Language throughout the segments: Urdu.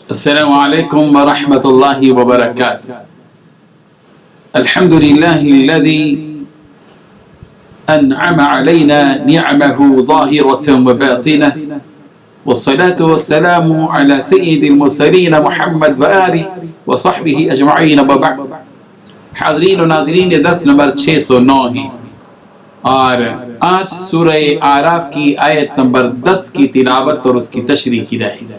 السلام عليكم ورحمة الله وبركاته. الحمد لله الذي أنعم علينا نعمه ظاهرة وباطنة، والصلاة والسلام على سيد المرسلين محمد وآله وصحبه أجمعين وبعد. حاضرین و ناظرین، یہ درس نمبر 609 ہے اور آج سورہ اعراف کی آیت نمبر 10 کی تلاوت اور اس کی تشریح کی جائے گی.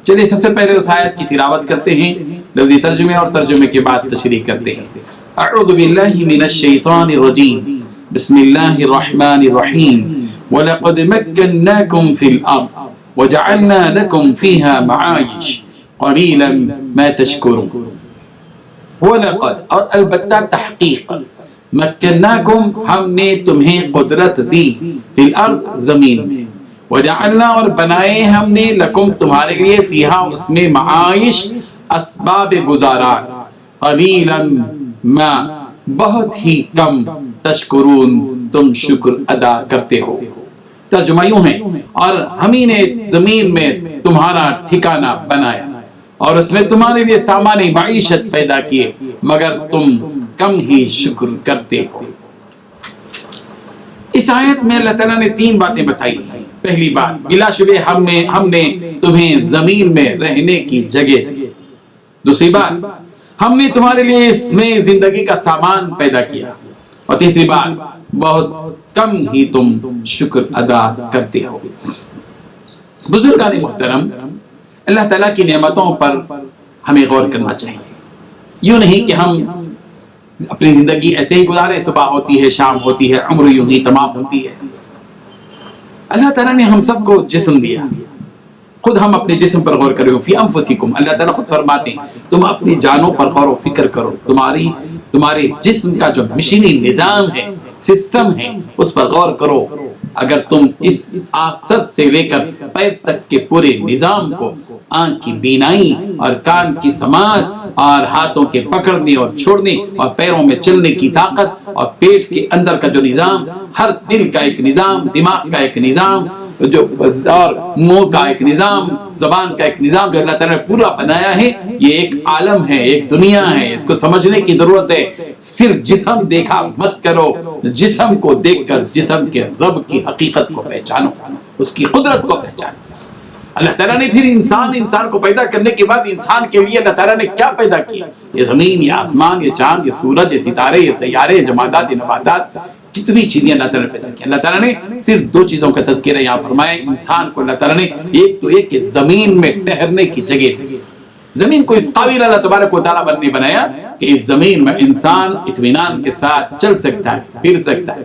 چلیے سب سے پہلے اس آیت کی تلاوت کرتے ہیں، لفظی ترجمے اور ترجمے کے بعد تشریح کرتے ہیں. اعوذ باللہ من الشیطان الرجیم، بسم اللہ الرحمن الرحیم. وَلَقَدْ مَكَّنَّاكُمْ فِي الْأَرْضِ وَجَعَلْنَا لَكُمْ فِيهَا مَعَايِشَ قَلِيلًا مَا تَشْكُرُونَ. وَلَقَدْ اور البتہ تحقیق، مَكَّنَّاكُمْ ہم نے تمہیں قدرت دی، فی الارض زمین میں، وجعلنا اور بنائے ہم نے لکم تمہارے لیے فیہا اس میں معائش اسباب گزارا، قلیلا ما بہت ہی کم، تشکرون تم شکر ادا کرتے ہو. ترجمہ یوں ہے، اور ہم ہی نے زمین میں تمہارا ٹھکانہ بنایا اور اس میں تمہارے لیے سامان معیشت پیدا کیے، مگر تم کم ہی شکر کرتے ہو. اس آیت میں اللہ تعالیٰ نے 3 باتیں بتائی ہیں. پہلی بات، بلا شبہ ہم نے تمہیں زمین میں رہنے کی جگہ دی. دوسری بات، ہم نے تمہارے لیے اس میں زندگی کا سامان پیدا کیا. اور تیسری بات، بہت کم ہی تم شکر ادا کرتے ہو. بزرگان محترم، اللہ تعالیٰ کی نعمتوں پر ہمیں غور کرنا چاہیے. یوں نہیں کہ ہم اپنی زندگی ایسے ہی گزارے، صبح ہوتی ہے، شام ہوتی ہے، عمر یوں ہی تمام ہوتی ہے. اللہ تعالیٰ نے ہم سب کو جسم دیا. خود ہم اپنے جسم پر غور کرو، فی انفسکم، اللہ تعالیٰ خود فرماتے ہیں تم اپنی جانوں پر غور و فکر کرو. تمہارے جسم کا جو مشینی نظام ہے، سسٹم ہے، اس پر غور کرو. اگر تم اس سر سے لے کر پیر تک کے پورے نظام کو، آنکھ کی بینائی اور کان کی سماعت اور ہاتھوں کے پکڑنے اور چھوڑنے اور پیروں میں چلنے کی طاقت اور پیٹ کے اندر کا جو نظام، ہر دل کا ایک نظام، دماغ کا ایک نظام، جو اور منہ کا ایک نظام، زبان کا ایک نظام جو اللہ تعالیٰ نے پورا بنایا ہے، یہ ایک عالم ہے، ایک دنیا ہے. اس کو سمجھنے کی ضرورت ہے. صرف جسم دیکھا مت کرو، جسم کو دیکھ کر جسم کے رب کی حقیقت کو پہچانو، اس کی قدرت کو پہچانو. اللہ تعالیٰ نے پھر انسان کو پیدا کرنے کے بعد انسان کے لیے اللہ تعالیٰ نے کیا پیدا کیا؟ یہ زمین، یہ آسمان، یہ چاند، یہ سورج، یہ ستارے، یہ سیارے، یہ جمادات، یہ نباتات، کتنی چیزیں اللہ تعالیٰ نے پیدا کی. اللہ تعالیٰ نے صرف 2 چیزوں کا تذکرہ یہاں فرمایا. انسان کو اللہ تعالیٰ نے ایک تو ایک کہ زمین میں ٹہرنے کی جگہ دی. زمین کو اس قابل اللہ تبارک و تعالیٰ نے بنایا کہ اس زمین میں انسان اطمینان کے ساتھ چل سکتا ہے، پھر سکتا ہے.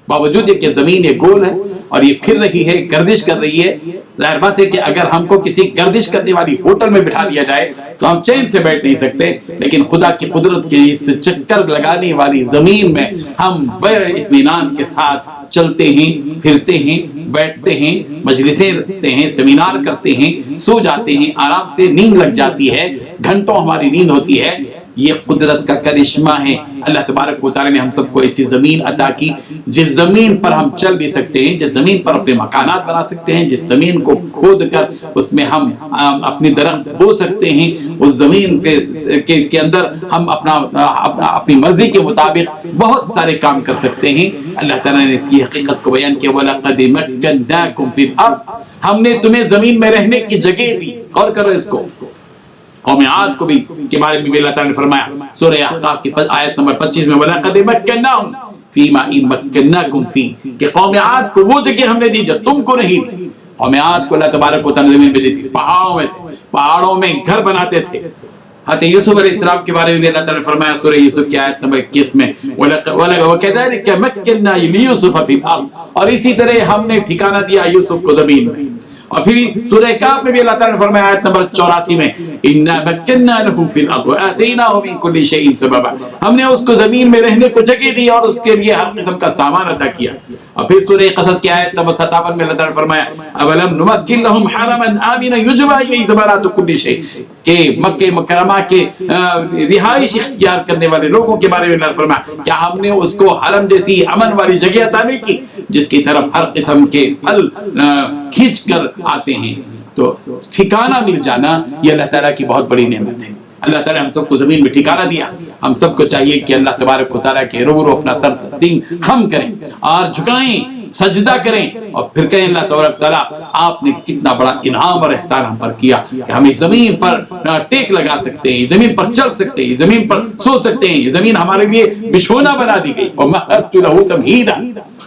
باوجود یہ کہ زمین یہ گول ہے اور یہ پھر رہی ہے، گردش کر رہی ہے. ظاہر بات ہے کہ اگر ہم کو کسی گردش کرنے والی ہوٹل میں بٹھا دیا جائے تو ہم چین سے بیٹھ نہیں سکتے، لیکن خدا کی قدرت کے اس چکر لگانے والی زمین میں ہم بڑے اطمینان کے ساتھ چلتے ہیں، پھرتے ہیں، بیٹھتے ہیں، مجلسیں رکھتے ہیں، سیمینار کرتے ہیں، سو جاتے ہیں، آرام سے نیند لگ جاتی ہے، گھنٹوں ہماری نیند ہوتی ہے. یہ قدرت کا کرشمہ ہے. اللہ تبارک و تعالی نے ہم سب کو ایسی زمین عطا کی جس زمین پر ہم چل بھی سکتے ہیں، جس زمین پر اپنے مکانات بنا سکتے ہیں، جس زمین کو کھود کر اس میں ہم اپنی درخت بو سکتے ہیں. اس زمین کے اندر ہم اپنی مرضی کے مطابق بہت سارے کام کر سکتے ہیں. اللہ تعالیٰ نے اس کی حقیقت کو بیان کیا، وَلَقَدْ مَكَّنَّاكُمْ فِي الْأَرْضِ، ہم نے تمہیں زمین میں رہنے کی جگہ دی. غور کرو اس کو. قوم عاد کو بھی کے بارے میں بھی اللہ تعالیٰ نے فرمایا سورہ احقاف کی آیت نمبر 25 میں، وَلَقَدْ مَكَّنَّاهُمْ فِي مَا إِن مَكَّنَّاكُمْ فِي، کہ قوم عاد کو وہ جگہ ہم نے دی جو تم کو نہیں دی. قوم عاد کو اللہ تبارک و تعالیٰ نے زمین میں دی تھی، پہاڑوں میں گھر بناتے تھے. حضرت یوسف علیہ السلام کے بارے میں بھی اللہ تعالیٰ نے فرمایا سورہ یوسف کی آیت نمبر 21 میں، وَكَذَلِكَ مَكَّنَّا لِيُوسُفَ فِي الْأَرْضِ، اور اسی طرح ہم نے ٹھکانہ دیا یوسف کو زمین میں. اور پھر سورہ کہف میں بھی اللہ تعالیٰ نے فرمایا آیت نمبر 84 میں، اِنَّا مَكَّنَّا لَهُ فِي الْأَرْضِ وَآتَيْنَاهُ مِن كُلِّ شَيْءٍ سَبَبًا، ہم نے اس کو زمین میں رہنے کو جگہ دی اور اس کے لیے ہر قسم کا سامان عطا کیا. اور پھر سورہ قصص کی آیت نمبر 57 میں اللہ تعالیٰ نے فرمایا أَوَلَمْ نُمَكِّن لَهُمْ حَرَمًا آمِنًا يُجْبَىٰ إِلَيْهِ ثَمَرَاتُ كُلِّ شَيْءٍ، کہ مکہ مکرمہ کے رہائش اختیار کرنے والے لوگوں کے بارے میں اللہ نے فرمایا کیا ہم نے اس کو حرم جیسی امن والی جگہ عطا نہیں کی جس کی طرف ہر قسم کے پھل کھینچ کر آتے ہیں. تو ٹھکانہ مل جانا یہ اللہ تعالیٰ کی بہت بڑی نعمت ہے۔ اللہ تعالیٰ ہم سب کو زمین میں ٹھکانہ دیا، ہم سب کو چاہیے کہ اللہ تبارک و تعالیٰ کے روبرو اپنا سر تسلیم خم کریں اور جھکائیں، سجدہ کریں اور پھر کہیں اللہ تبارک و تعالیٰ آپ نے کتنا بڑا انعام اور احسان ہم پر کیا کہ ہم اس زمین پر ٹیک لگا سکتے ہیں، اس زمین پر چل سکتے ہیں، اس زمین پر سو سکتے ہیں، یہ زمین ہمارے لیے بچھونا بنا دی گئی۔ وَمَهَّدتُّ لَهُ تَمْهِيدًا،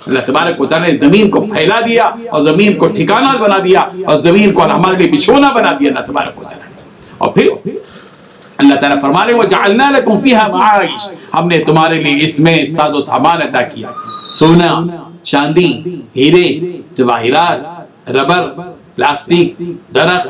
اللہ تبارک و تعالیٰ نے زمین کو پھیلا دیا اور زمین کو ٹھکانہ بنا دیا اور زمین کو ہمارے لیے بچھونا بنا دیا اللہ تبارک و تعالیٰ نے۔ اور پھر اللہ تعالیٰ فرما رہے وَجَعَلْنَا لَكُمْ فِيهَا مَعَائِشَ، ہم نے تمہارے لیے اس میں ساز و سامان عطا کیا، سونا، چاندی، ہیرے، جواہرات، ربر، پلاسٹک، درخت،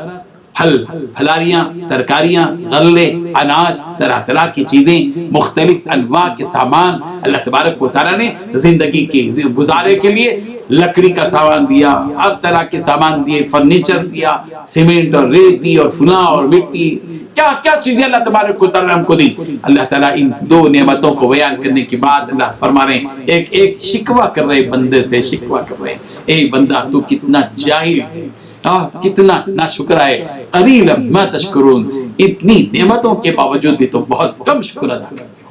پھل پھلاریاں، ترکاریاں، غلے، اناج، طرح طرح کی چیزیں، مختلف انواع کے سامان اللہ تبارک و تعالیٰ نے زندگی کے گزارے کے لیے لکڑی کا سامان دیا، ہر طرح کے سامان دیے، فرنیچر دیا، سیمنٹ اور ریتی اور فلاں اور مٹی، کیا کیا چیزیں اللہ تبارک و تعالیٰ نے ہم کو دی۔ اللہ تعالیٰ ان دو نعمتوں کو بیان کرنے کے بعد اللہ فرما رہے ہیں، ایک شکوہ کر رہے بندے سے، شکوہ کر رہے ہیں، اے بندہ تو کتنا جاہل ہے، کتنا ناشکر ہے، قلیلا ما تشکرون، اتنی نعمتوں کے باوجود بھی تو بہت کم شکر ادا کرتے ہو۔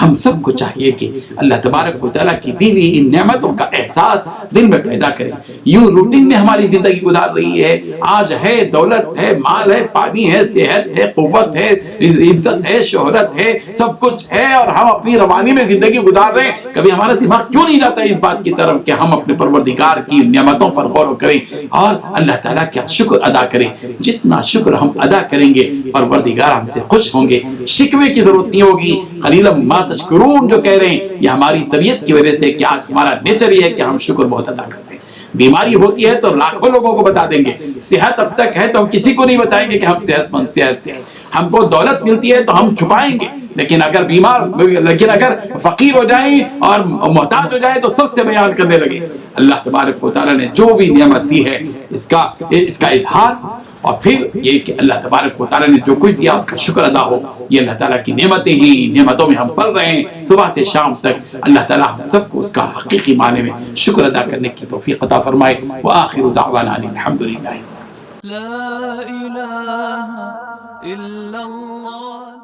ہم سب کو چاہیے کہ اللہ تبارک و تعالیٰ کی دی ہوئی ان نعمتوں کا احساس دل میں پیدا کریں۔ یوں روٹین میں ہماری زندگی گزار رہی ہے، آج ہے، دولت ہے، مال ہے، پانی ہے، صحت ہے، قوت ہے، عزت ہے، شہرت ہے، سب کچھ ہے اور ہم اپنی روانی میں زندگی گزار رہے ہیں۔ کبھی ہمارا دماغ کیوں نہیں جاتا اس بات کی طرف کہ ہم اپنے پروردگار کی نعمتوں پر غور کریں اور اللہ تعالیٰ کا شکر ادا کریں۔ جتنا شکر ہم ادا کریں گے پروردگار ہم سے خوش ہوں گے، شکوے کی ضرورت نہیں ہوگی۔ قلیلا ما تشکرون جو کہہ رہے ہیں یہ ہماری طبیعت کی وجہ سے کہ آج ہمارا نیچر یہ ہے کہ ہم شکر بہت ادا کرتے ہیں۔ بیماری ہوتی ہے تو لاکھوں لوگوں کو بتا دیں گے، صحت اب تک ہے تو ہم کسی کو نہیں بتائیں گے کہ ہم صحت مند صحت ہے، ہم کو دولت ملتی ہے تو ہم چھپائیں گے، لیکن اگر فقیر ہو جائیں اور محتاج ہو جائیں تو سب سے بیان کرنے لگے۔ اللہ تبارک و تعالیٰ نے جو بھی نعمت دی ہے اس کا اظہار اور پھر یہ کہ اللہ تبارک و تعالیٰ نے جو کچھ دیا اس کا شکر ادا ہو، یہ اللہ تعالیٰ کی نعمتیں ہی نعمتوں میں ہم پل رہے ہیں صبح سے شام تک۔ اللہ تعالیٰ ہم سب کو اس کا حقیقی معنی میں شکر ادا کرنے کی توفیق عطا فرمائے۔ وآخر دعوانا الحمدللہ۔ لا الہ الا اللہ۔